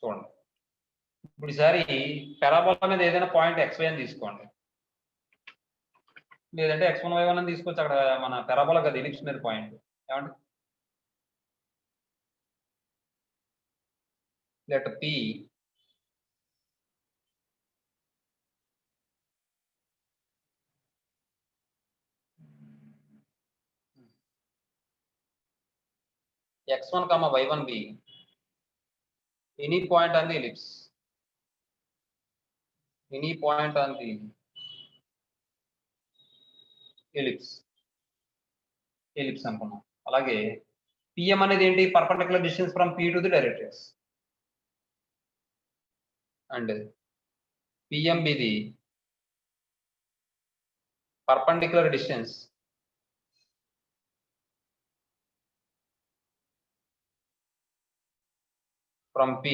చూడండి ఇప్పుడు ఈసారి పారాబోలా మీద ఏదైనా పాయింట్ xy అని తీసుకోండి, లేదంటే x1 y1 అని తీసుకోవచ్చు. అక్కడ మన పారాబోలా కదా ఎలిప్స్ మీద పాయింట్ ఏమండి. Let P x1, y1 be any point on the ellipse, any point on the ellipse అనుకున్నాం. అలాగే PM అనేది ఏంటి, perpendicular distance from P to the directrix, and PM be the perpendicular distance from P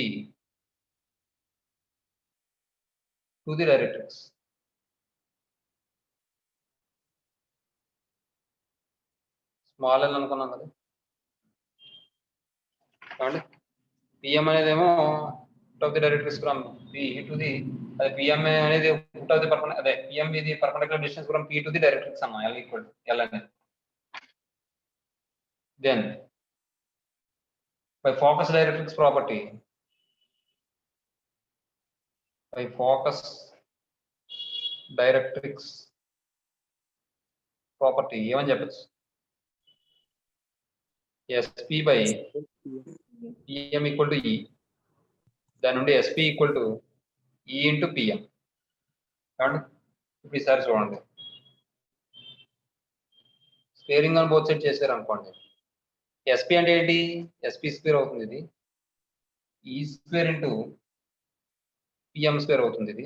to the directrix. Small L అనుకున్నాం కదా. కాబట్టి PM అనేదేమో out of the directrix from P to the, అదే PM అనేది out of the perpendicular, అదే PM ఇది perpendicular distance from P to the directrix అన్న L equal to L అనేది. Then by focus directrix property, by focus directrix property ఏమని చెప్పచ్చు, SP by PM equal to E, దాని నుండి SP equal to E into PM. ఇప్పుడు ఈసారి చూడండి, squaring on both side చేశారు అనుకోండి, SP అంటే ఏంటి, SP స్క్వేర్ అవుతుంది ఇది, E square into PM square అవుతుంది ఇది.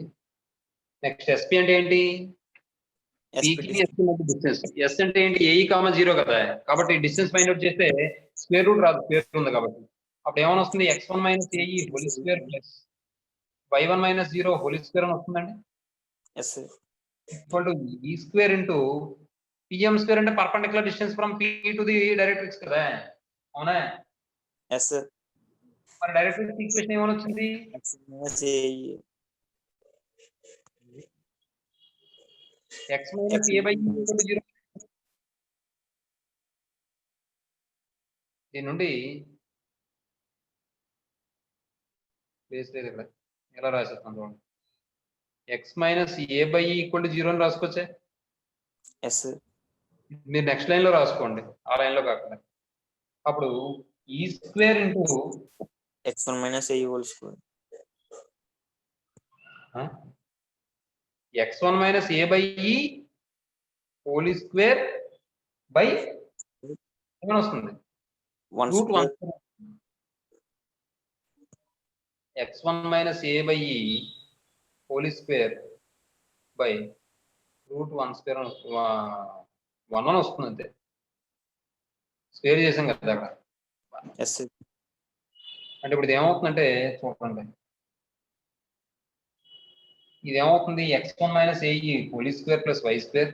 నెక్స్ట్ SP అంటే ఏంటి, డిస్టెన్స్. S అంటే ఏంటి, AE, 0 కదా, కాబట్టి డిస్టెన్స్ ఫైండ్ అవుట్ చేస్తే స్క్వేర్ రూట్ రాదు, స్క్వేర్ ఉంది కాబట్టి. అప్పుడు ఏమైనా వస్తుంది, x1 minus AE whole square plus y1 minus 0 whole square అని వస్తుందండి. Equal to E square into PM square అంటే perpendicular distance from P to the directrix కదా, అవునా. మరి డైరెక్ట్రిక్స్ ఈక్వేషన్ ఏమైనా వచ్చింది, x minus A by E equal to 0. దీని నుండి ప్లేస్ లేదు ఇక్కడ, ఎలా రాసేస్తాం చూడండి, x minus A by E equal to 0 అని రాసుకోవచ్చే. మీరు నెక్స్ట్ లైన్ లో రాసుకోండి, ఆ లైన్ లో కాకుండా. అప్పుడు E square into x1 minus AE whole square. x1 minus A by E whole square by ఏమైనా వస్తుంది, root 1. x1 minus A by E whole square by root 1 square 1 అని వస్తుంది అంతే, స్క్వేర్ చేసాం కదా అక్కడ. అంటే ఇప్పుడు ఇది ఏమవుతుందంటే చూడండి, ఇది ఏమవుతుంది, x1 minus AE whole square plus y square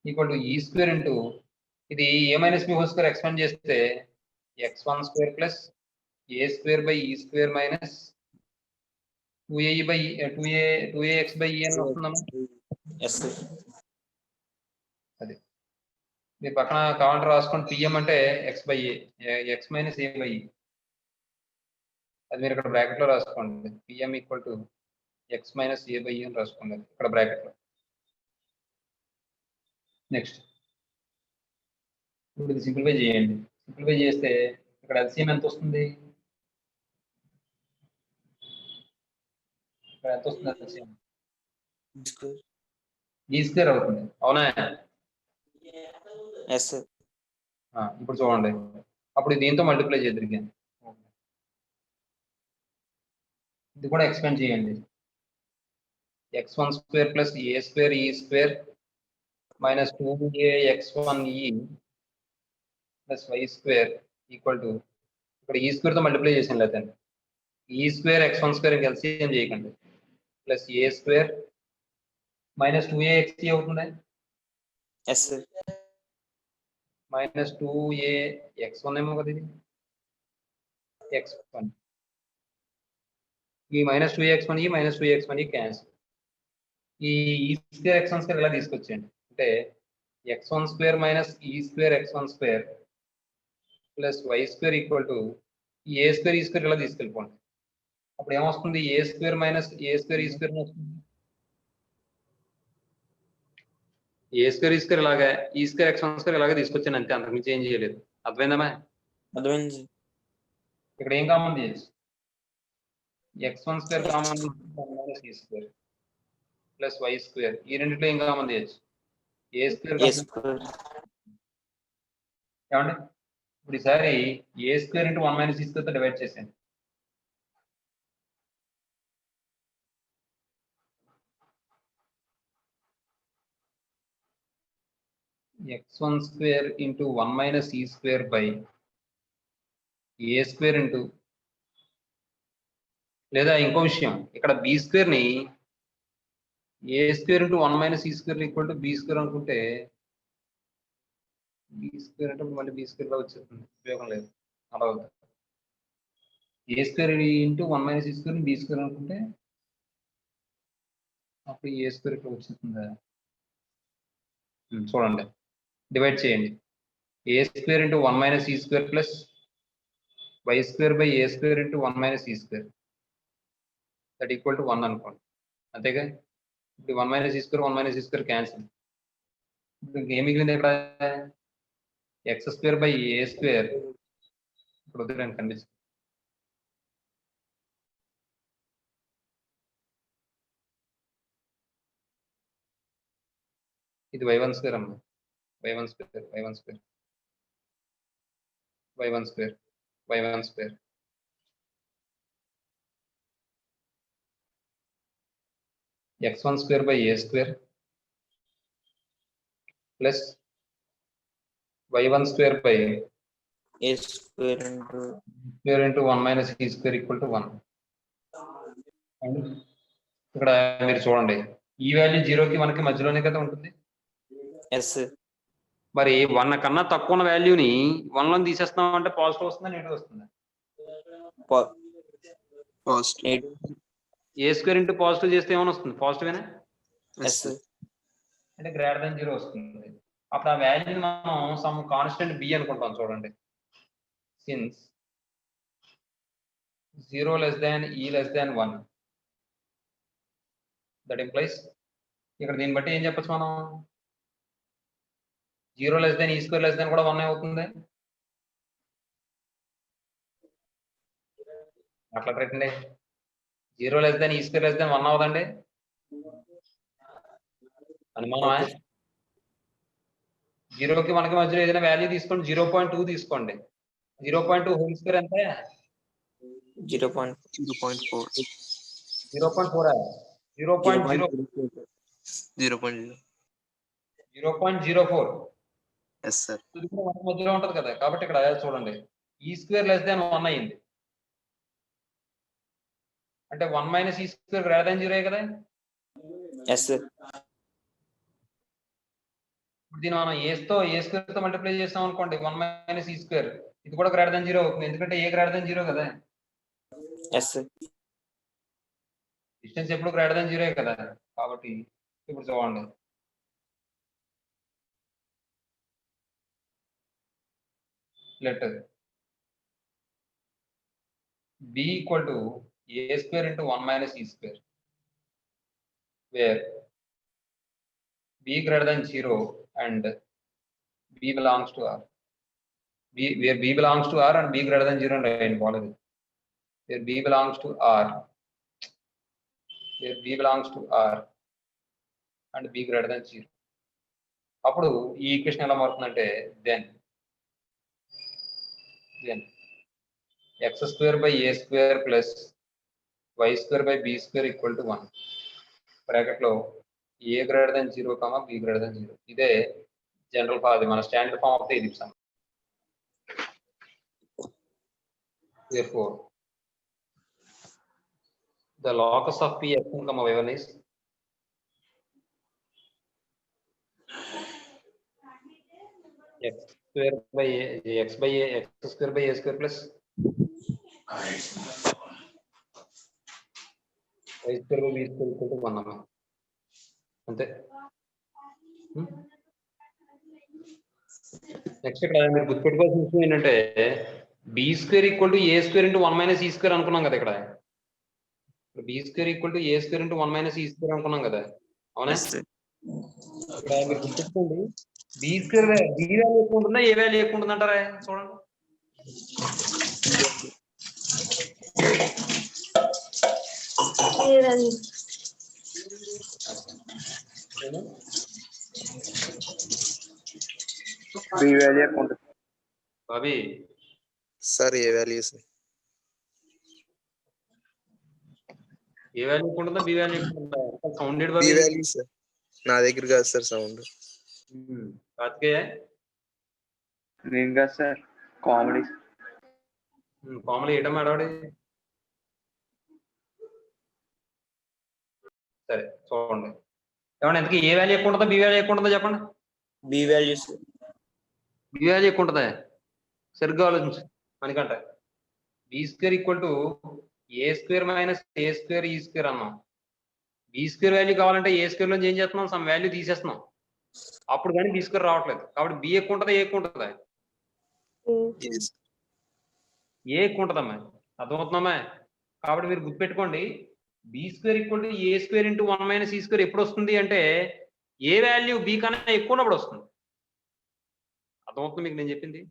equal to E square into ఇది A minus B whole square expand చేస్తే x1 square plus A square by E square minus 2AE by 2AX by E అని వస్తుందమ్మా. అది మీరు పక్కన కావాలంటే రాసుకోండి, PM అంటే x by A, x minus A by E, అది మీరు ఇక్కడ బ్రాకెట్ లో రాసుకోండి, PM equal to x minus A by E అని రాసుకోండి ఇక్కడ బ్రాకెట్ లో. నెక్స్ట్ ఇప్పుడు ఇది సింప్లిఫై చేయండి, సింప్లిఫై చేస్తే ఇక్కడ LCM ఎంత వస్తుంది, ఇక్కడ ఎంత వస్తుంది LCM, E స్క్వేర్ అవుతుంది, అవునా. ఇప్పుడు చూడండి, అప్పుడు దీంతో మల్టిప్లై చేద్దరు, ఇది కూడా ఎక్స్పాండ్ చేయండి, x1 square plus A square E square minus 2AX1E plus y square equal to, ఇక్కడ E స్క్వేర్ తో మల్టిప్లై చేసాను లేదండి, E square x1 square LCM చేయకండి, plus A square minus 2AXE అవుతుంది. మైనస్ 2a x1 ఏమో కదా ఇది x1 ఈ మైనస్ 2x1 ఈ మైనస్ 2x1 ఈ క్యాన్సిల్ ఈ స్క్వేర్ x1 స్క్వేర్ ఇలా తీసుకొచ్చేయండి అంటే x1 square minus E square x1 square plus y square equal to A square E square ఇలా తీసుకెళ్ళిపోండి అప్పుడు ఏమొస్తుంది ఏ square minus A square E square వస్తుంది ఏ స్క్వేర్ ఈ స్క్వేర్ ఇలాగా ఈ స్క్వేర్ x1 స్క్వేర్ ఇలాగే తీసుకొచ్చాను అంతే అంతకుమించి ఏం చేయలేదు అర్థమైందమ్మా అర్థమైంది ఇక్కడ ఏం కామన్ చేయొచ్చు x1 square common minus E square plus y square ఈ రెండిట్లో ఏం కామన్ చేయొచ్చు ఏ స్క్వేర్ ఏమండి ఇప్పుడు ఈసారి ఏ square into 1 minus E square తో డివైడ్ చేసాను x1 square into 1 minus E square by A square into లేదా ఇంకో విషయం ఇక్కడ బి స్క్వేర్ ని ఏ square into 1 minus E square equal to B square అనుకుంటే బి స్క్వేర్ అంటే మళ్ళీ బి స్క్వేర్ లా వచ్చేస్తుంది ఉపయోగం లేదు అలా అవుతుంది A square into 1 minus E square B square అనుకుంటే అప్పుడు ఏ స్క్వేర్ ఇక్కడ వచ్చేస్తుందా చూడండి డివైడ్ చేయండి A square into 1 minus E square plus Y square by A square into 1 minus E square that equal to 1 అనుకోండి అంతేగా ఇప్పుడు 1 మైనస్ ఈ స్క్వేర్ క్యాన్సిల్ ఇప్పుడు ఏం మిగిలింది ఇక్కడ X square by A square ఇప్పుడు వద్దులేండి కనిపిస్తుంది ఇది y1 స్క్వేర్ అమ్మా y1 square y1 square y1 square y1 square x1 square by A square plus y1 square by A square into 1 minus E square equal to 1 ఇక్కడ మీరు చూడండి ఈ value 0కి 1కి మధ్యలోనే కదా ఉంటుంది ఎస్ మరి 1 కన్నా తక్కువ ఉన్న వాల్యూని 1 లో తీసేస్తాం అంటే పాజిటివ్ వస్తుందా నెగిటివ్ వస్తుందా పాజిటివ్ ఏ స్క్వేర్ ఇంటూ పాజిటివ్ చేస్తే ఏమైనా వస్తుంది పాజిటివేనా ఎస్ అంటే గ్రేటర్ దాన్ 0 వస్తుంది అప్పుడు ఆ వాల్యూని మనం సమ్ కాన్స్టెంట్ బి అనుకుంటాం చూడండి సిన్స్ 0 లెస్ దాన్ ఈ లెస్ దాన్ 1 దట్ ఇంప్లైస్ ఇక్కడ దీన్ని బట్టి ఏం చెప్పచ్చు మనం 0 లెస్ దాన్ ఈ స్క్వేర్ లెస్ దాన్ కూడా 1 అవుతుంది అట్లా పెట్టండి 0 లెస్ దాన్ ఈ స్క్వేర్ లెస్ దాన్ 1 అవదండి అనుమానమా 0కి 1కి మధ్యలో ఏదైనా వాల్యూ తీసుకోండి 0.2 తీసుకోండి 0.2 హోల్ స్క్వేర్ ఎంత 0.4 0.04 ఎస్ సార్ మధ్యలో ఉంటది కదా కాబట్టి ఇక్కడ చూడండి ఈ స్క్వేర్ లెస్ దాన్ 1 అయింది అంటే 1 minus E square greater than 0 కదా ఎస్ సార్ దీన్ని మనం ఏ స్క్వేర్ తో మల్టిప్లై చేస్తాం అనుకోండి 1 మైనస్ ఈ స్క్వేర్ ఇది కూడా గ్రేటర్ దాన్ 0 అవుతుంది ఎందుకంటే ఏ గ్రేటర్ దాన్ 0 కదా ఎస్ సార్ డిస్టెన్స్ ఎప్పుడు గ్రేటర్ దాన్ 0 కదా కాబట్టి ఇప్పుడు చూడండి let b equal to a square into 1 minus e square where b greater than 0 and b belongs to r where b belongs to r and b greater than 0 and right follow it where b belongs to r where b belongs to r and b greater than 0 అప్పుడు ఈ equation ఎలా మారుతుందంటే then x square by a square plus y square by b square equal to 1 bracket లో a greater than 0 b greater than 0 ఇదే general form మన standard form of the ellipse therefore the locus of p x1, y1 is x square by x by a x square by a square plus y square by b square equal to 1 అమ్మా అంతే. Next ఇక్కడ మీరు గుర్తుపెట్టుకోవాల్సిన విషయం ఏంటంటే B square equal to A square into 1 minus E square అనుకున్నాం కదా. ఇక్కడ B square equal to A square into 1 minus E square అనుకున్నాం కదా, అవునా? ఇక్కడ మీరు గుర్తుపెట్టుకోండి, బి స్క్వేర్ బి వాల్యూ ఎక్కువ ఉంటుందా ఏ వాల్యూ ఎక్కువ ఉంటుంది అంటారా? చూడండి, బి వాల్యూ ఎక్కువ ఉంటుంది బాబీ. Sir. A values A value ఎక్కువ ఉంటుందా బి వాల్యూ ఎక్కువ ఉంటుందా? సౌండెడ్ బి బాబీ. Value sir. నా దగ్గర కాదు సార్ సౌండ్. కార్తికేయ నేను కాదు సార్, కామెడీ. కామెడీ ఏటమ్మా ఆడవాడి. సరే చూడండి, ఏమన్నా ఇంతకీ ఏ వాల్యూ ఎక్కువ ఉంటుందా బి వాల్యూ ఎక్కువ ఉంటుందా చెప్పండి. బి వాల్యూస్ బి వాల్యూ ఎక్కువ ఉంటుందా? సరిగ్గా ఆలోచించు. మనకంటే B square equal to A square minus A square E square అన్నాం. బి స్క్వేర్ వాల్యూ కావాలంటే ఏ స్క్వేర్ నుంచి ఏం చేస్తున్నాం, సమ్ వాల్యూ తీసేస్తున్నాం, అప్పుడు కానీ బి స్క్వేర్ రావట్లేదు. కాబట్టి బి ఎక్కువ ఉంటుందా ఏ ఎక్కువ ఉంటుందా? ఏ ఎక్కువ ఉంటుందమ్మా, అర్థమవుతుందమ్మా? కాబట్టి మీరు గుర్తుపెట్టుకోండి, B square equal to A square into 1 minus E square ఎప్పుడు వస్తుంది అంటే ఏ వాల్యూ బి కన్నా ఎక్కువ ఉన్నప్పుడు వస్తుంది. అర్థమవుతుంది మీకు నేను చెప్పింది?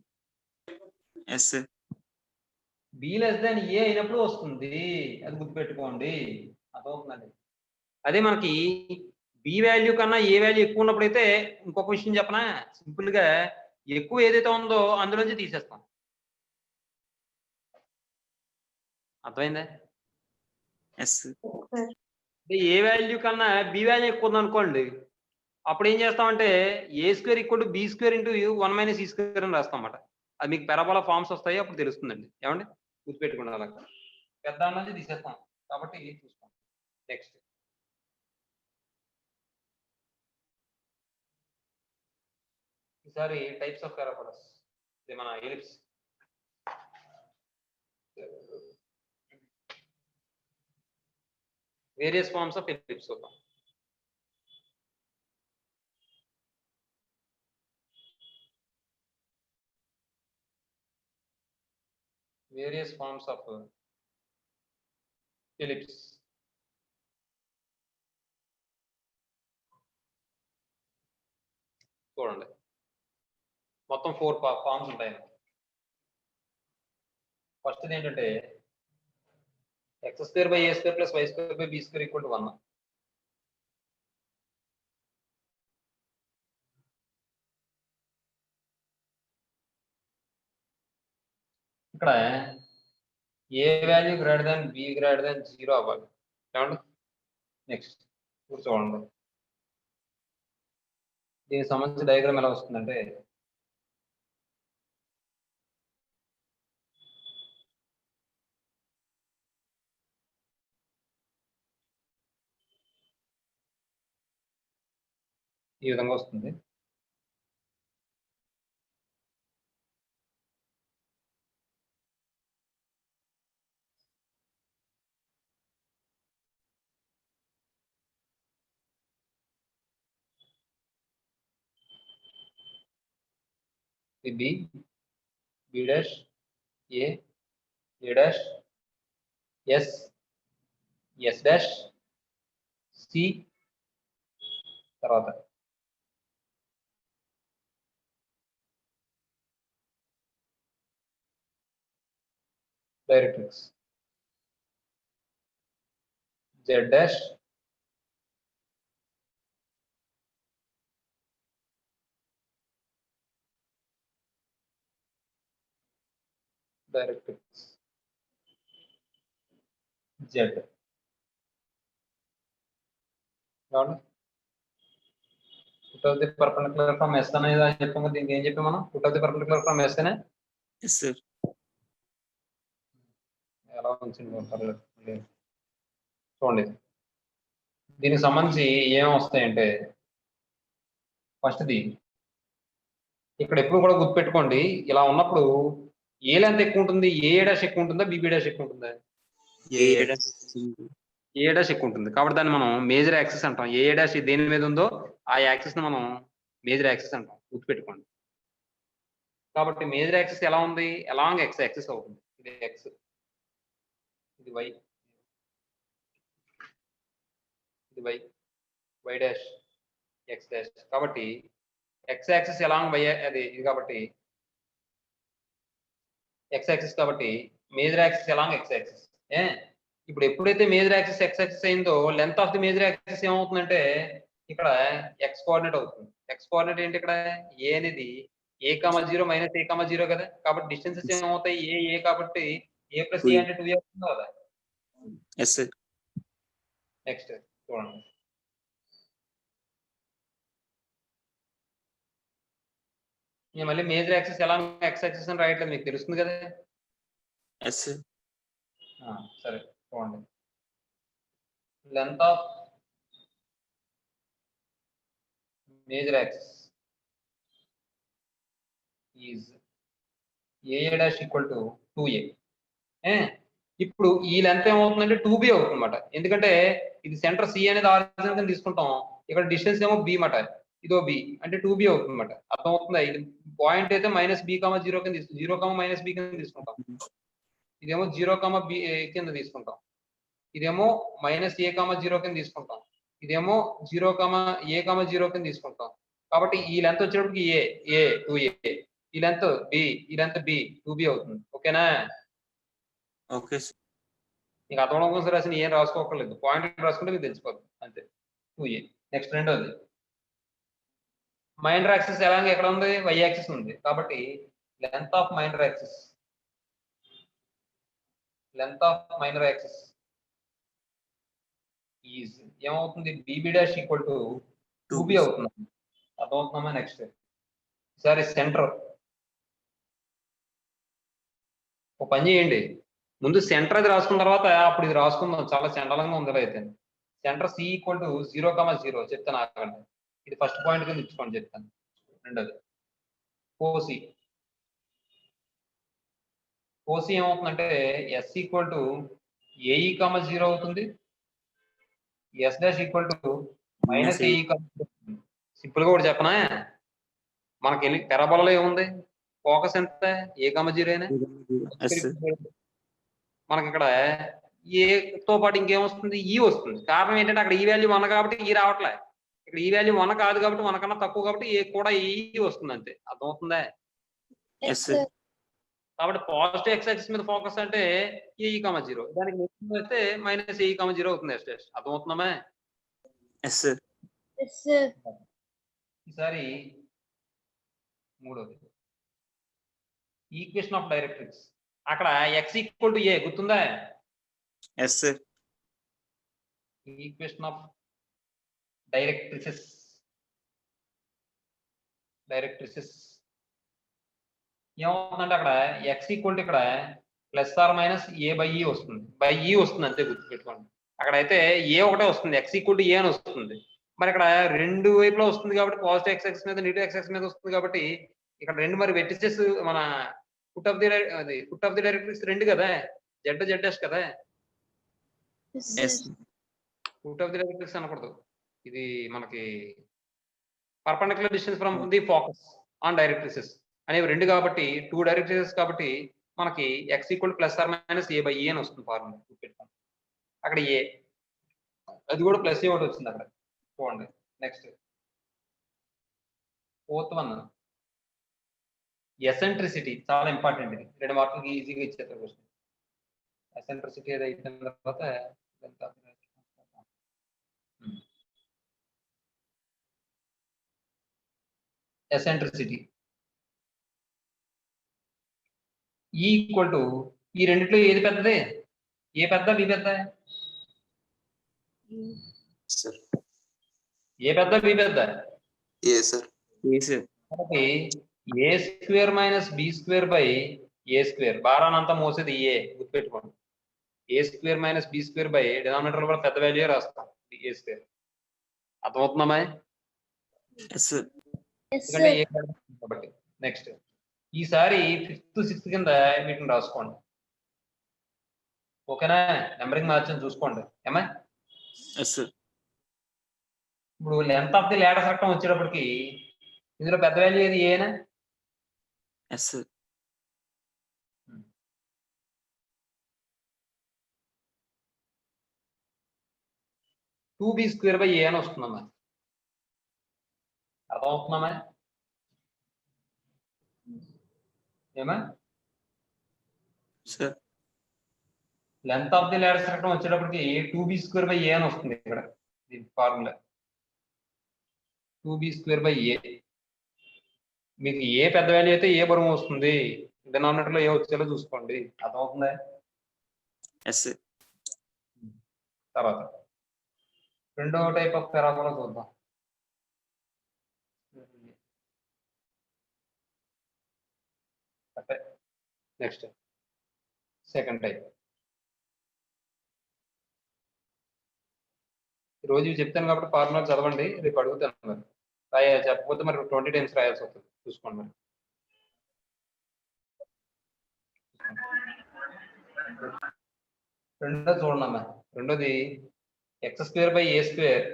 బి లెస్ దాన్ ఏ అయినప్పుడు వస్తుంది, అది గుర్తుపెట్టుకోండి. అర్థమవుతుందండి? అదే మనకి బి వాల్యూ కన్నా ఏ వాల్యూ ఎక్కువ ఉన్నప్పుడు అయితే ఇంకొక విషయం చెప్పనా, సింపుల్ గా ఎక్కువ ఏదైతే ఉందో అందులోంచి తీసేస్తాం. అర్థమైందా? ఏ వాల్యూ కన్నా బి వాల్యూ ఎక్కువ ఉంది అనుకోండి, అప్పుడు ఏం చేస్తామంటే A square equal to B square into 1 minus E square అని రాస్తాం అన్నమాట. అది మీకు పెరాబోలా ఫార్మ్స్ వస్తాయి, అప్పుడు తెలుస్తుందండి. ఏమండి గుర్తుపెట్టుకోండి, అలా పెద్ద నుంచి తీసేస్తాం. కాబట్టి చూస్తాం. నెక్స్ట్ ఈసారి టైప్స్ ఆఫ్ పారాబోలాస్, ఇది మన ellipse. Various forms of ellipse చూద్దాం. Various forms of ellipse. చూడండి, మొత్తం 4 ఫార్మ్స్ ఉంటాయి. ఫస్ట్ ఏంటంటే X square by A square plus Y square by B square equal to 1. ఇక్కడ A value greater than B greater than 0 అవ్వాలి. ఏమండి? Next ఇప్పుడు చూడండి, దీనికి సంబంధించి డయాగ్రామ్ ఎలా వస్తుందంటే ఈ విధంగా వస్తుంది. B, B dash, A, A dash, S, S dash, C, తర్వాత directrix, Z dash, directrix, Z. Foot of the perpendicular from S అనేది చెప్పాము. దీనికి ఏం చెప్పాము మనం? Foot of the perpendicular from S అనే ఎలా ఉంచండి. చూడండి, దీనికి సంబంధించి ఏం వస్తాయంటే ఫస్ట్ది ఇక్కడ ఎప్పుడు కూడా గుర్తుపెట్టుకోండి, ఇలా ఉన్నప్పుడు ఏ లెంత్ ఎక్కువ ఉంటుంది, ఏ డాష్ ఎక్కువ ఉంటుందా, బీబీ డాష్ ఎక్కువ ఉంటుందా? ఏ డాష్ ఎక్కువ ఉంటుంది. కాబట్టి దాన్ని మనం మేజర్ యాక్సిస్ అంటాం. ఏ డాష్ దేని మీద ఉందో ఆ యాక్సిస్ ని మనం మేజర్ యాక్సిస్ అంటాం. గుర్తుపెట్టుకోండి. కాబట్టి మేజర్ యాక్సిస్ ఎలా ఉంది, అలాంగ్ ఎక్స్ యాక్సిస్ అవుతుంది. ఇది ఎక్స్, ఇది వై, ఇది Y, Y dash, X dash. కాబట్టి ఎక్స్ యాక్సిస్ ఎలాంగ్ వై, అది ఇది కాబట్టి ఎక్స్ యాక్సిస్, కాబట్టి major axis along X axis. ఇప్పుడు ఎప్పుడైతే మేజర్ యాక్సిస్ ఎక్స్ యాక్సిస్ అయిందో length of the major axis ఏమవుతుందంటే ఇక్కడ ఎక్స్ కోఆర్డినేట్ అవుతుంది. ఎక్స్ కోఆర్డినేట్ ఏంటి ఇక్కడ, ఏ అనేది a,0 మైనస్ a,0 కదా. కాబట్టి డిస్టెన్సెస్ ఏమవుతాయి, ఏ కాబట్టి a ప్లస్ ఏ అంటే 2a అవుతుంది కదా. నెక్స్ట్ చూడండి, నేను మళ్ళీ మేజర్ యాక్సిస్ ఎలా ఎక్స్ యాక్సిస్ అని రాయట్లేదు, మీకు తెలుస్తుంది కదా. సరే చూడండి, length of major axis is a dash equal to 2a. ఇప్పుడు ఈ లెంత్ ఏమవుతుందంటే 2b అవుతుంది అనమాట. ఎందుకంటే ఇది సెంటర్ సి అనేది ఆరిజిన్ కింద తీసుకుంటాం, ఇక్కడ డిస్టెన్స్ ఏమో బి మాట, ఇదో బి అంటే 2b అవుతుంది అనమాట. అర్థం అవుతుందా? ఇది పాయింట్ అయితే మైనస్ బి కామా 0 కింద 0 కామా మైనస్ బి కింద తీసుకుంటాం. ఇదేమో 0 కామా బి కింద తీసుకుంటాం. ఇదేమో మైనస్ ఏ కామా 0 కింద తీసుకుంటాం. ఇదేమో 0 కామా ఏ కామా 0 కింద తీసుకుంటాం. కాబట్టి ఈ లెంత్ వచ్చేటప్పటికి ఏ 2a, ఈ లెంత్ బి, ఈ లెంత్ బి 2b అవుతుంది. ఓకేనా? ఓకే. మీకు అర్థం కోసం రాసిన ఏం రాసుకోకర్లేదు, పాయింట్ రాసుకుంటే మీకు తెలిసిపోతుంది అంతే. 2a. నెక్స్ట్ రెండోది, మైనర్ యాక్సిస్ ఎలాగ ఎక్కడ ఉంది, వై యాక్సిస్ ఉంది. కాబట్టి length of minor axis, length of minor axis is ఏమవుతుంది, B B dash equal to 2b అవుతుంది. అర్థమవుతుందమ్మా? నెక్స్ట్ సరే, సెంటర్ ఒక పని చేయండి, ముందు సెంటర్ అది రాసుకున్న తర్వాత అప్పుడు ఇది రాసుకుందాం. చాలా చండలంగా ఉంది అయితే. Centre C equal to 0 comma 0 చెప్తాను ఆగండి. ఇది ఫస్ట్ పాయింట్ కింద ఇచ్చుకోండి చెప్తాను. రెండోది ఓసి, ఓసి ఏమవుతుందంటే S equal to AE comma 0 అవుతుంది, S dash equal to minus AE comma 0. Simple గా కూడా చెప్పనా, మనకి పెరాబోలాలో ఏముంది, ఫోకస్ ఎంత, ఏ కామా 0 అయినా. మనకి ఇక్కడ ఏతో పాటు ఇంకేమొస్తుంది, ఈ వస్తుంది. కారణం ఏంటంటే అక్కడ ఈ వాల్యూ 1 కాబట్టి ఈ రావట్లే, ఇక్కడ ఈ వాల్యూ 1 కాదు కాబట్టి 1 కన్నా తక్కువ కాబట్టి ఏ కూడా ఈ వస్తుంది అంతే. అర్థమవుతుందా? కాబట్టి పాజిటివ్ ఎక్స్ యాక్సిస్ మీద ఫోకస్ అంటే ఏ కామా 0, దానికి నెగిటివ్ వస్తే మైనస్ ఏ కామా 0 అవుతుంది. అర్థమవుతుందమ్మా? ఈసారి మూడోది, ఈక్వేషన్ ఆఫ్ డైరెక్ట్రిక్స్. అక్కడ ఎక్స్ ఈక్వల్ టు ఏ గుర్తుందా? ఈక్వేషన్ ఆఫ్ డైరెక్ట్రిసెస్, డైరెక్ట్రిసెస్ ఏమవుతుందంటే అక్కడ ఎక్స్ ఈక్వల్ టు ఇక్కడ plus are minus A by E వస్తుంది, బై ఈ వస్తుంది అంతే, గుర్తుపెట్టుకోండి. అక్కడైతే ఏ ఒకటే వస్తుంది, ఎక్స్ ఈక్వల్ టు ఏ అని వస్తుంది. మరి ఇక్కడ రెండు వైపులో వస్తుంది కాబట్టి పాజిటివ్ ఎక్స్ యాక్సిస్ మీద నెగిటివ్ ఎక్స్ యాక్సిస్ మీద వస్తుంది కాబట్టి ఇక్కడ రెండు మరి వెర్టిసెస్ మన ఫుట్ ఆఫ్ ది డైరెక్ట్రిక్స్ రెండు కదా, జెడ్ జెడ్ కదా. ఫుట్ ఆఫ్ ది డైరెక్ట్రిక్స్ అనకూడదు, ఇది మనకి perpendicular distance from the focus on directrices అనేవి రెండు కాబట్టి 2 డైరెక్ట్రిసెస్ కాబట్టి మనకి X equal plus are minus A by A అని వస్తుంది ఫార్ములా. గుర్తుపెట్టుకోండి, అక్కడ ఏ, అది కూడా ప్లస్ ఏ ఒకటి వచ్చింది అక్కడ. చూడండి నెక్స్ట్ ఫోర్త్ వన్, ఎసెంట్రిసిటీ. చాలా ఇంపార్టెంట్, ఇది 2 మార్కులకి ఈజీగా ఇచ్చేస్తారు క్వశ్చన్. ఎసెంట్రిసిటీ అది అయిన తర్వాత ఎసెంట్రిసిటీ ఈక్వల్ టు ఈ రెండిట్లో ఏది పెద్దది, ఏ పెద్ద బి పెద్ద, ఏ పెద్ద బి పెద్ద, కాబట్టి A square minus B square by A square, భారానంతా మోసేది ఏ. గుర్తుపెట్టుకోండి, A square minus B square by denominator కూడా పెద్ద వాల్యూ రాస్తాం, ఏ స్క్వేర్. అర్థమవుతుందమ్మా? ఎందుకంటే ఏ కాబట్టి. నెక్స్ట్ ఈసారి 5th 6th కింద వీటిని రాసుకోండి. ఓకేనా? నెంబరింగ్ మార్చని చూసుకోండి. ఏమా? Yes sir. ఇప్పుడు length of the latus rectum వచ్చేటప్పటికి ఇందులో పెద్ద వాల్యూ ఏది? ఏనా? Yes sir. 2b² a అని వస్తుందమ్మా. అర్థమవుతుందమ్మా? ఏమా? Sir. Length of the latus rectum వచ్చేటప్పటికి 2b² a అని వస్తుంది ఇక్కడ దీని ఫార్ములా. 2b² a. మీకు ఏ పెద్ద వాల్యూ అయితే ఏ బరువు వస్తుంది, డినామినేటర్ లో ఏ వచ్చేలా చూసుకోండి. అర్థమవుతుందా? Yes sir. తర్వాత రెండో టైప్ ఆఫ్ పారాబోలా చూద్దాం. Next second type. రోజు ఇవి చెప్తాను కాబట్టి ఫార్ములా చదవండి, రేపు అడుగుతాను మరి. చెప్పకపోతే మరి 20 టైమ్స్ రాయాల్సి వస్తుంది. చూసుకోండి మరి. రెండో చూడండి అమ్మా. రెండోది x² a²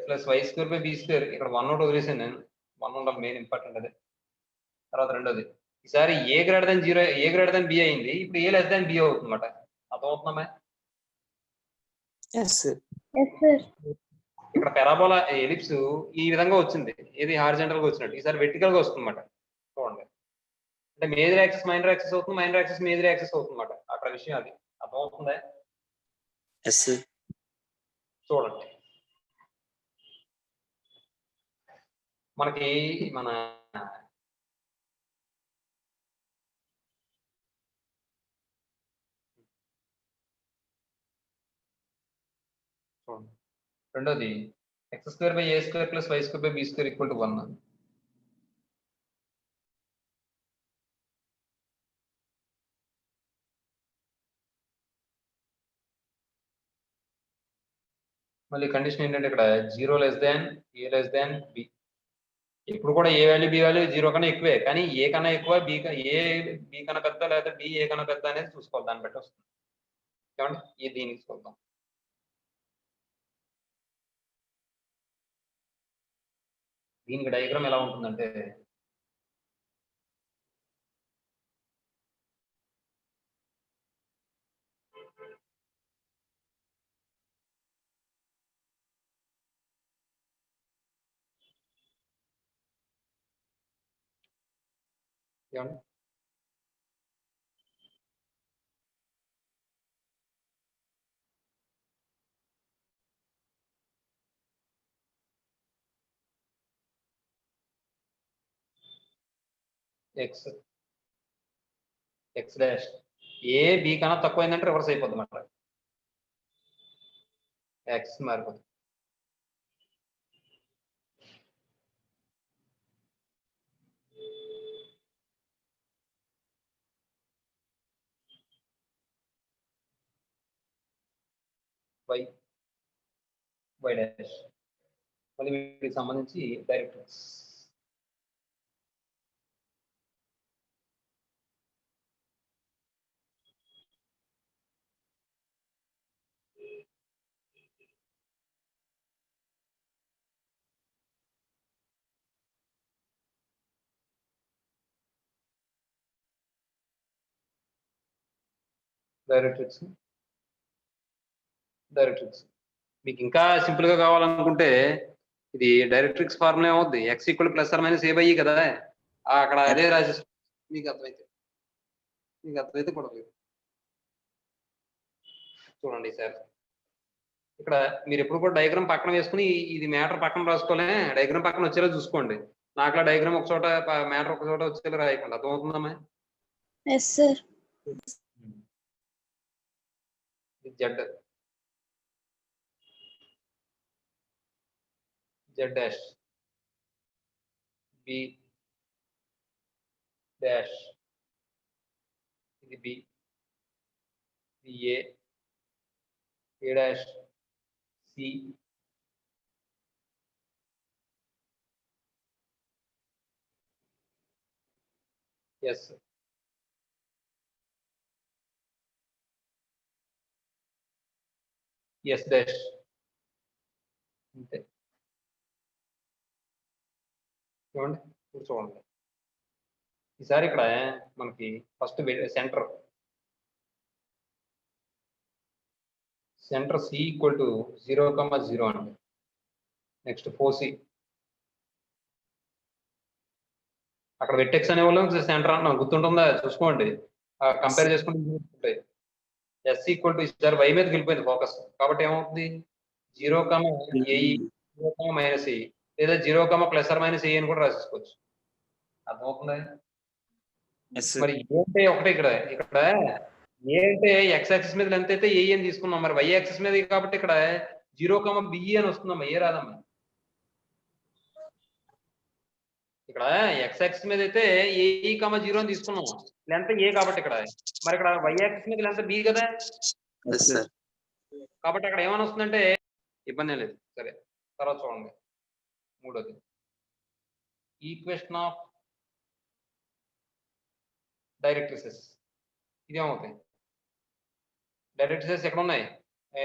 + y² b². ఇక్కడ 1 ఒకటి వదిలేసాను నేను. 1 ఉండాలి, మెయిన్ ఇంపార్టెంట్ అదే. తర్వాత రెండోది ఈసారి a > 0 b అయింది. ఇప్పుడు a b అవుతుంది అన్నమాట. అర్థమవుతుందమ్మా? Yes sir. ఇక్కడ పారాబోలా ఎలిప్స్ ఈ విధంగా వచ్చింది. ఇది హారిజాంటల్ గా వచ్చినట్టు. ఈసారి వెర్టికల్ గా వస్తుంది అన్నమాట. చూడండి, అంటే మేజర్ యాక్సిస్ మైనర్ యాక్సిస్ అవుతుంది, మైనర్ యాక్సిస్ మేజర్ యాక్సిస్ అవుతుంది అన్నమాట. అక్కడ విషయం అది. అర్థమవుతుందా? Yes sir. చూడండి, మనకి మన చూడండి రెండోది x² a² + y² b² = 1. మళ్ళీ కండిషన్ ఏంటంటే ఇక్కడ 0 < a b. ఇప్పుడు కూడా ఏ వాల్యూ బి వాల్యూ 0 కన్నా ఎక్కువే, కానీ ఏ కన్నా ఎక్కువ ఏ బి కన్నా పెద్ద లేదా బి ఏ కన్నా పెద్ద అనేది చూసుకోవాలి. దాన్ని బట్టి వస్తుంది. ఏమండి? ఈ దీనికి చూద్దాం. దీనికి డయాగ్రామ్ ఎలా ఉంటుందంటే ఏమండి? x డాష్ ఏ బి కన్నా తక్కువైందంటే రివర్స్ అయిపోద్ది అన్నమాట. x మారిపోతుంది. y డాష్ మళ్ళీ వీటికి సంబంధించి డైరెక్ట్రిక్స్. డైరెక్ట్రిక్స్ మీకు ఇంకా సింపుల్ గా కావాలనుకుంటే ఇది డైరెక్ట్రిక్స్ ఫార్ములా ఏమవుద్ది? x = ± a/e కదా. అక్కడ అదే రాసేసి మీకు అర్థమైతే కూడా చూడండి సార్. ఇక్కడ మీరు ఎప్పుడు కూడా డయాగ్రామ్ పక్కన వేసుకుని ఇది మ్యాటర్ పక్కన రాసుకోలే, డయాగ్రామ్ పక్కన వచ్చేలా చూసుకోండి. నాకులా డయాగ్రామ్ ఒక చోట మ్యాటర్ ఒక చోట వచ్చేలా రాయకుండా. అర్థమవుతుందమ్మా? Yes sir. z dash b dash ఇది b, ఇది a dash c, S S dash అంతే చూడండి ఇప్పుడు చూడండి ఈసారి ఇక్కడ మనకి first centre C equal to 0,0 అండి నెక్స్ట్ 4C అక్కడ వెట్టెక్స్ అనే వాళ్ళం సెంటర్ అంటున్నాం గుర్తుంటుందా చూసుకోండి కంపేర్ చేసుకుంటే ఎస్ ఈక్వల్ టు ఈసారి వై మీదకి వెళ్ళిపోయింది ఫోకస్ కాబట్టి ఏమవుతుంది 0,AE 0,-E లేదా 0,+or-A అని కూడా రాసేసుకోవచ్చు అర్థమవుతుందా ఎస్ మరి ఏంటే ఒకటే ఇక్కడ ఏ అంటే ఎక్స్ యాక్సిస్ మీద లెంత్ అయితే ఏ అని తీసుకున్నాం మరి వై యాక్సిస్ మీద కాబట్టి ఇక్కడ 0,BE అని వస్తుందమ్మా ఏ రాదమ్మా ఇక్కడ ఎక్స్ యాక్సిస్ మీద అయితే ఏఈ 0 అని తీసుకున్నాం లెంత్ ఏ కాబట్టి ఇక్కడ మరి ఇక్కడ వై యాక్సిస్ మీద లెంత్ బి కదా ఎస్ సార్ కాబట్టి అక్కడ ఏమని వస్తుందంటే ఇబ్బంది లేదు సరే తర్వాత చూడండి మూడోది ఈక్వేషన్ ఆఫ్ డైరెక్ట్రిసెస్ ఇదేమవుతాయి డైరెక్ట్రిసెస్ ఎక్కడ ఉన్నాయి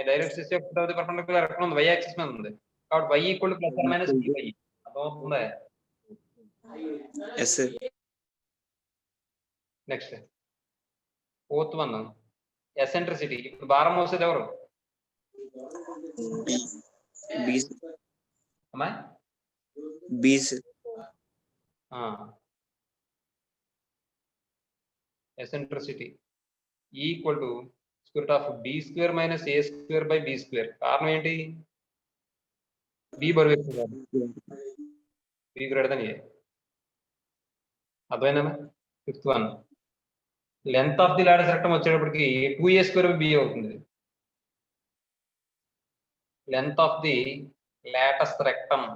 డైరెక్ట్రిసెస్ పర్పెండిక్యులర్ ఎక్కడ ఉంది వై యాక్సిస్ మీద ఉంది కాబట్టి Y equal to +or-, BY అర్థమవుతుందా yes next 4th one eccentricity ఇప్పుడు భారం మోసేది ఎవరు బి అమ్మా B eccentricity equal to √D² - A² / కారణం ఏంటి బి బరువు ఎక్కువ బి గ్రేటర్ దెన్ ఏ అర్థమైందమ్మా 5th one length of the latus rectum వచ్చేటప్పటికి 2A² / B అవుతుంది length of the latus rectum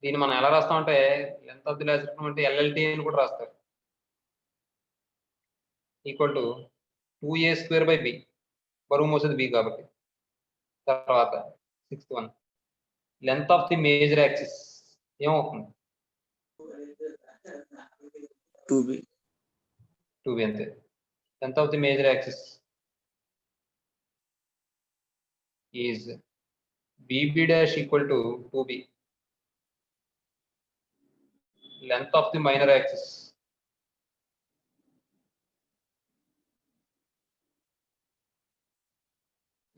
దీన్ని మనం ఎలా రాస్తామంటే length of the latus rectum అంటే LLT అని కూడా రాస్తారు ఈక్వల్ టు 2A² / B బరువు మోసేది బి కాబట్టి తర్వాత 6th one length of the major axis ఏమవుతుంది 2B అంతే length of the major axis is BB' equal to 2B length of the minor axis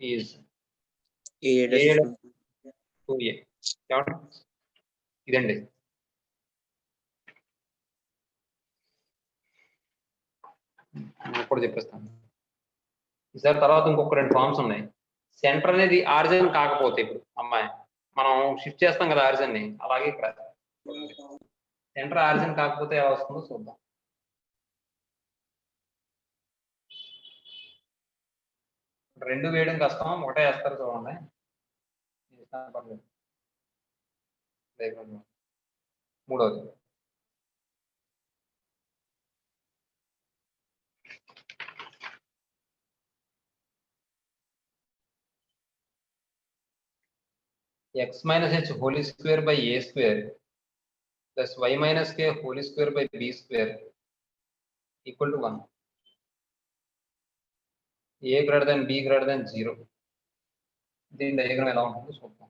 is A'/2A ఇదండి కూడా చెప్పేస్తాను ఈసారి తర్వాత ఇంకొక 2 ఫార్మ్స్ ఉన్నాయి సెంటర్ అనేది ఆరిజిన్ కాకపోతే ఇప్పుడు అమ్మాయి మనం షిఫ్ట్ చేస్తాం కదా ఆరిజిన్ ని అలాగే ఇక్కడ సెంటర్ ఆరిజిన్ కాకపోతే ఎలా వస్తుందో చూద్దాం రెండు వేయడం కష్టం ఒకటే వేస్తారు చూడండి మూడోది x - h whole square by a square plus y - k whole square by b square equal to 1. a greater than b greater than 0. దీని డయాగ్రామ్ ఎలా ఉంటుందో చూద్దాం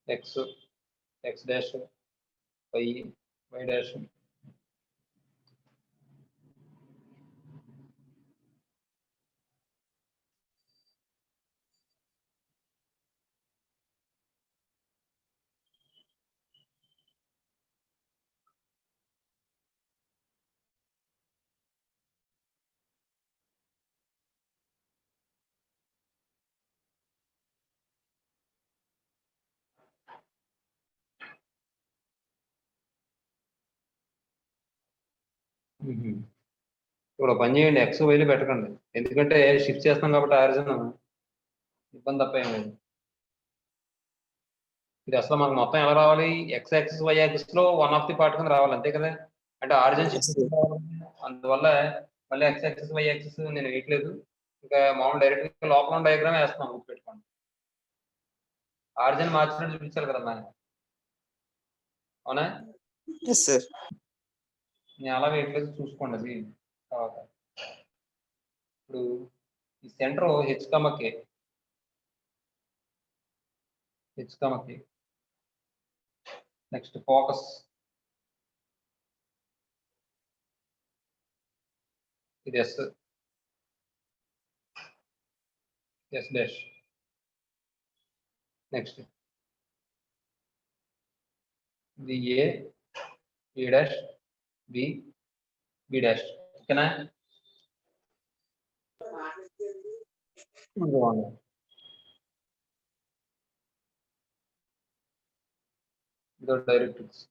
x dash y dash ఇప్పుడు పని చేయండి, ఎక్స్ వైలు పెట్టకండి, ఎందుకంటే షిఫ్ట్ చేస్తాం కాబట్టి ఆరిజిన్ ఇబ్బంది తప్ప ఏం లేదు. ఇది అసలు మనకు మొత్తం ఎలా రావాలి, ఎక్స్ యాక్సిస్ వై యాక్సిస్ లో వన్ ఆఫ్ ది పార్ట్ కింద రావాలి అంతే కదా. అంటే ఆరిజిన్ Yes, షిఫ్ట్ అందువల్ల మళ్ళీ ఎక్స్ యాక్సిస్ వై యాక్సిస్ నేను వేయట్లేదు, ఇంకా మామూలు డైరెక్ట్ లోపల డయాగ్రామ్ వేస్తున్నాను, గుర్తుపెట్టుకోండి. ఆరిజిన్ మార్చినట్టు చూపించాలి కదా మనం, అవునా? yes, sir. నేను అలా వేయట్లేదు, చూసుకోండి అది తర్వాత. ఇప్పుడు ఈ సెంటర్ హెచ్ కమకి నెక్స్ట్ ఫోకస్ ఇది ఎస్ డాష్, నెక్స్ట్ ఇది ఏ డాష్ బి డాష్, ఓకేనా? ఇదో డైరెక్ట్రిక్స్.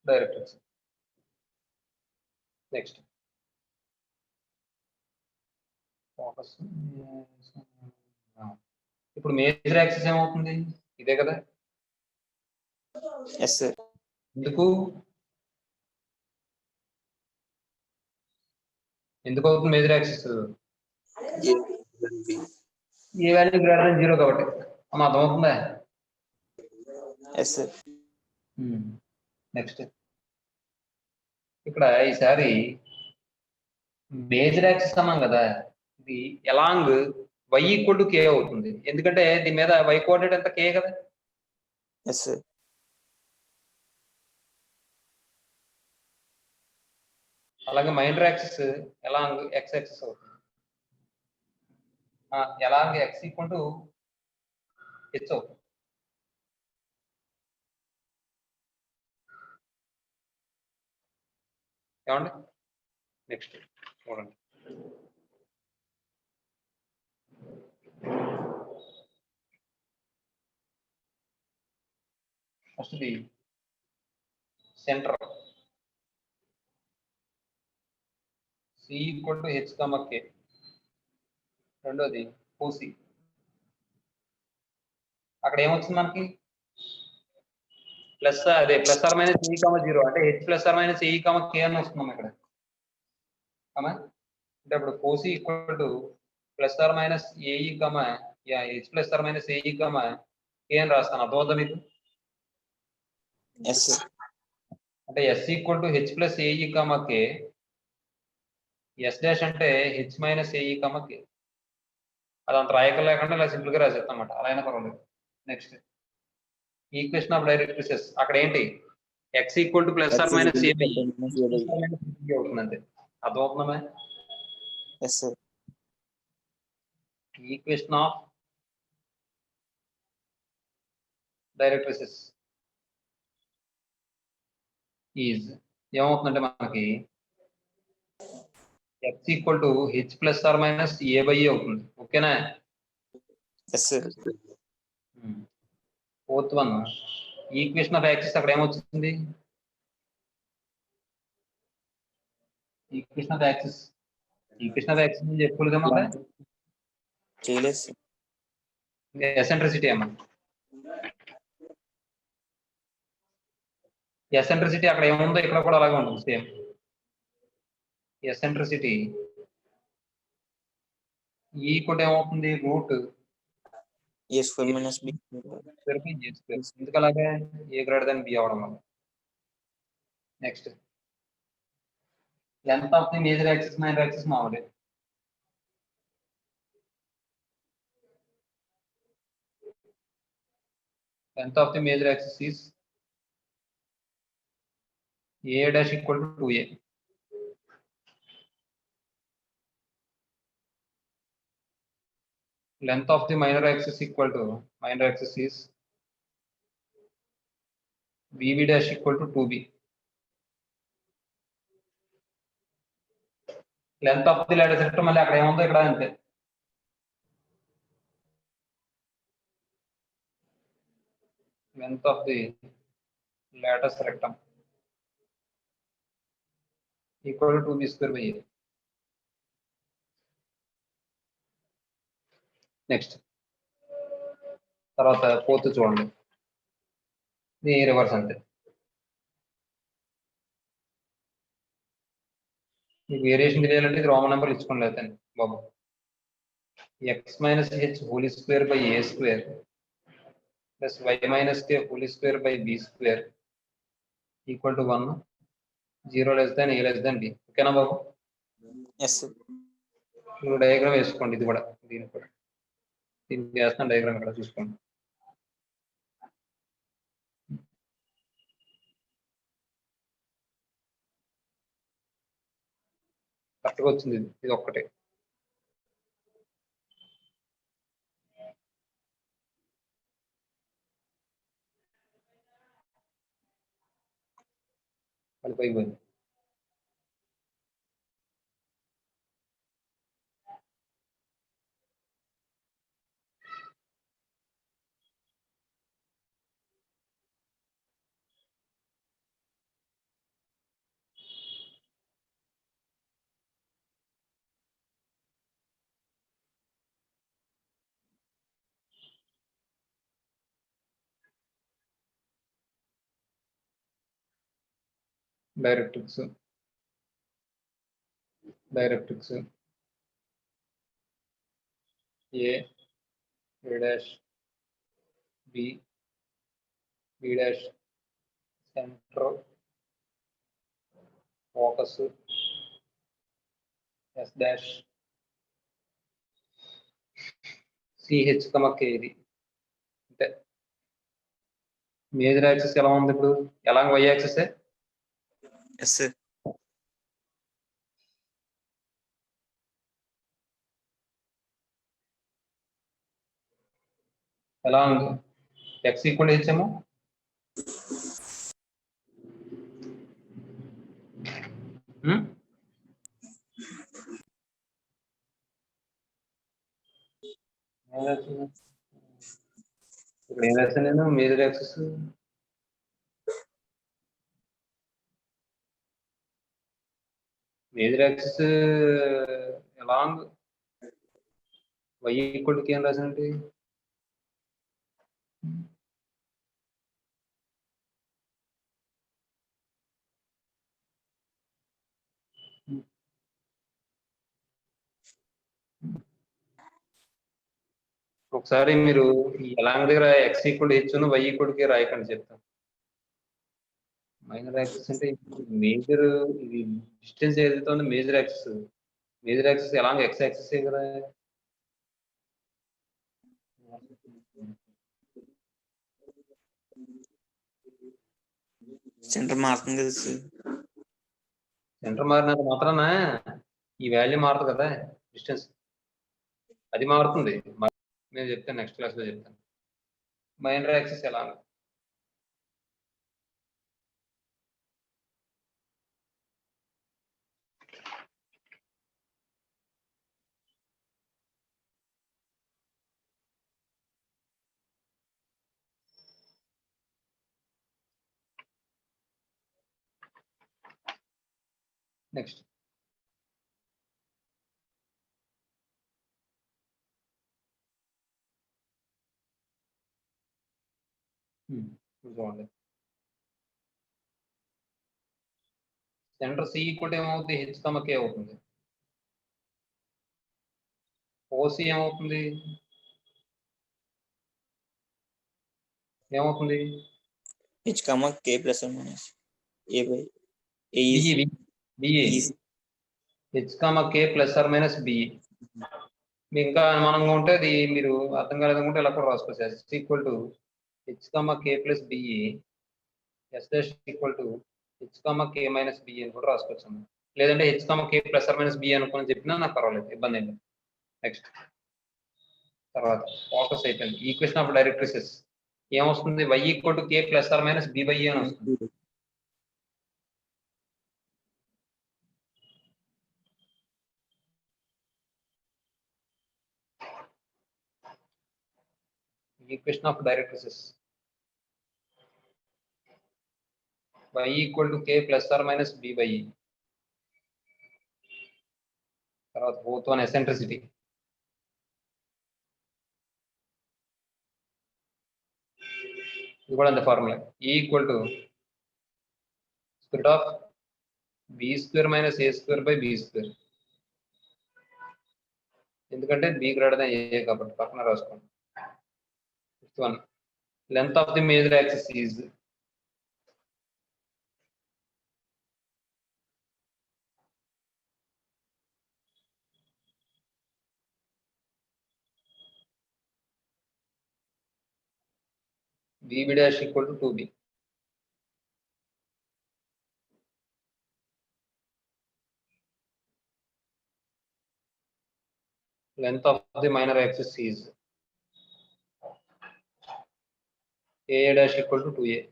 Directrix next focus. ఇప్పుడు మేజర్ యాక్సిస్ ఏమవుతుంది, ఇదే కదా. Yes, sir. ఎందుకు అవుతుంది major axis? A then B. A value greater than 0 కాబట్టి. అమ్మ అర్థమవుతుందా? Yes, sir. నెక్స్ట్ ఇక్కడ ఈసారి మేజర్ యాక్సిస్ అన్నాం కదా, ఇది along y equal to k అవుతుంది, ఎందుకంటే దీని మీద y కోఆర్డినేట్ ఎంత k కదా. Yes, sir. అలాగే minor axis along x axis అవుతుంది, along x equal to h అవుతుంది. ఏమండి? నెక్స్ట్ చూడండి, first the centre C equal to h, k. రెండోది ఓసి, అక్కడ ఏమొచ్చింది మనకి ప్లస్, అదే plus are minus A comma 0, అంటే h plus are minus A comma k అని వస్తున్నాం ఇక్కడ, అంటే ఇప్పుడు OC equal to plus are minus AE comma h plus are minus AE comma k అని రాస్తాను, అర్థమవుతుందా మీకు? Yes, sir. అంటే s equal to h plus AE comma k, s dash అంటే h minus AE comma k. అదంత రాయక లేకుండా ఇలా simple గా రాసేస్తాం అన్నమాట, అలా అయినా పర్వాలేదు. నెక్స్ట్ ఈక్వేషన్ ఆఫ్ డైరెక్ట్రిసెస్, అక్కడ ఏంటి x equal to plus are minus a అవుతుంది అంతే, అర్థమవుతుందా? Yes, sir. Equation of directrices is ఏమవుతుందంటే మనకి x equal to h plus are minus A by a అవుతుంది, ఓకేనా? Yes, sir. Fourth one equation of axis, అక్కడ ఏమొచ్చింది ఈక్వేషన్ ఆఫ్ యాక్సిస్ చెప్పుకోలేదు కదా, చేయలేదు sir. ఎసెంట్రిసిటీ అమ్మ. ఎసెంట్రిసిటీ అక్కడ ఏముందో ఇక్కడ కూడా అలాగే ఉంటుంది సేమ్. ఎసెంట్రిసిటీ ఈక్వల్ ఏమవుతుంది, route A square minus B. ఎందుకు అలాగే ఏ గ్రేటర్ దెన్ బి అవడం వల్ల. Next length of the major axis minor axis మామూలే. Length of the major axis is a dash equal to 2a. Length of the minor axis equal to minor axis is bb dash equal to 2b. Length of the ladder sector మళ్ళీ అక్కడ ఏముందో ఇక్కడ అంతే. Length of the latus rectum equal to 2b square by a. Next తర్వాత fourth చూడండి, ఇది reverse అంతే. మీకు వేరియేషన్ తెలియాలంటే ఇది రోమన్ నెంబర్ ఇచ్చుకోండి అయితే బాబు. x minus h whole square by A square plus y minus k whole square by B square equal to 1, 0 less than a less than b. ఓకేనా బాబు? Yes sir. ఇప్పుడు డయాగ్రామ్ వేసుకోండి, ఇది కూడా దీనికి కూడా దీనికి వేస్తాను డయాగ్రామ్ ఇక్కడ చూసుకోండి. కరెక్ట్గా వచ్చింది, ఇది ఒక్కటే. మళ్ళీ పైకి పోయింది. Directrix A dash B dash centre focus S dash CH K. ఇది అంటే మేజర్ యాక్సిస్ ఎలా ఉంది ఇప్పుడు? ఎలా y యాక్సిస్ ఎస్ సార్. ఎలా ఉంది? x ఈక్వల్ హెచ్ ఏమో ఇక్కడ ఏం రాశాను నేను? మేజర్ యాక్సిస్ ఎలా ఉంది? y ఈక్వల్ కి ఏం రాశానండి? ఒకసారి మీరు ఎలా దగ్గర x equal H y equal కి రాయకండి చెప్తాను. మైనర్ యాక్సిస్ అంటే మేజర్, ఇది డిస్టెన్స్ ఏదైతే ఉందో మేజర్ యాక్సిస్ ఎలా x యాక్సిస్ కదా. సెంటర్ మారుతుంది కదా సార్. సెంటర్ మారినంత మాత్రాన ఈ వాల్యూ మారుతుంది కదా, డిస్టెన్స్ అది మారుతుంది. నేను చెప్తాను, నెక్స్ట్ క్లాస్లో చెప్తాను మైనర్ యాక్సిస్ ఎలా. నెక్స్ట్ చూడండి, సెంటర్ సి ఈక్వల్ ఏమవుతుంది? హెచ్ K అవుతుంది. ఓసి ఏమవుతుంది? H K plus minus A by BA. H K plus are minus BA. మీకు ఇంకా అనుమానంగా ఉంటే అది మీరు అర్థం కాలేదనుకుంటే ఇలా కూడా రాసుకోవచ్చు. S equal to H K plus BA, S dash equal to H K minus BA అని కూడా రాసుకోవచ్చు. లేదంటే H K plus are minus BA అనుకుని చెప్పినా నాకు పర్వాలేదు, ఇబ్బంది ఏంటి. నెక్స్ట్ తర్వాత ఫోకస్ అయిపోయింది. ఈక్వేషన్ ఆఫ్ డైరెక్ట్రిసెస్ ఏమొస్తుంది? y equal to K plus are minus B by A అని వస్తుంది. equation of directrices. Y equal to k plus or minus b by e. తర్వాత both on eccentricity. ఇది కూడా అంతే formula. E equal to square root of b square minus a square by b square. ఎందుకంటే b greater than a కాబట్టి పక్కన రాసుకోండి. Fifth one, length of the major axis is bb dash equal to 2b. Length of the minor axis is a dash equal to 2a.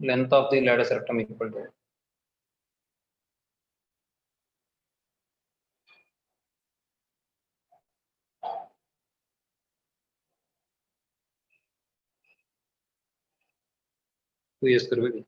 Length of the lattice rectum equal to a square by b.